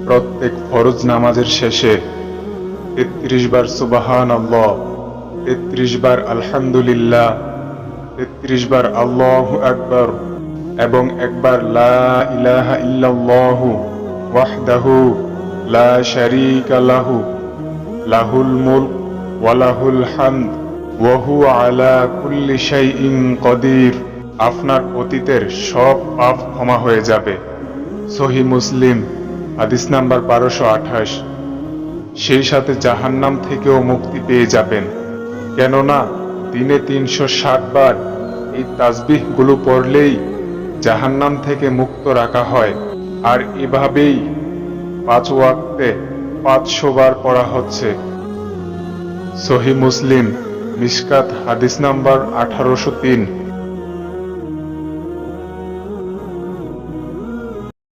প্রত্যেক ফরজ নামাজের শেষে 33 বার সুবহানাল্লাহ, 33 বার আলহামদুলিল্লাহ, 33 বার আল্লাহু আকবার এবং একবার লা ইলাহা ইল্লাল্লাহু ওয়াহদাহু লা শারীকা লাহু লাহুল মুলক ওয়া লাহুল হামদ ওয়া হুয়া আলা কুল্লি শাইইন কদির। আপনার অতীতের সব পাপ ক্ষমা হয়ে যাবে। সহিহ মুসলিম হাদিস নাম্বার 1228। সেই সাথে জাহান্নাম থেকেও মুক্তি পেয়ে যাবেন, কেননা দিনে 360 বার এই তাসবিহগুলো পড়লেই জাহান্নাম থেকে মুক্ত রাখা হয়। আর এভাবেই 5 ওয়াক্তে 500 বার পড়া হচ্ছে। সহিহ মুসলিম মিশকাত হাদিস নাম্বার 1803।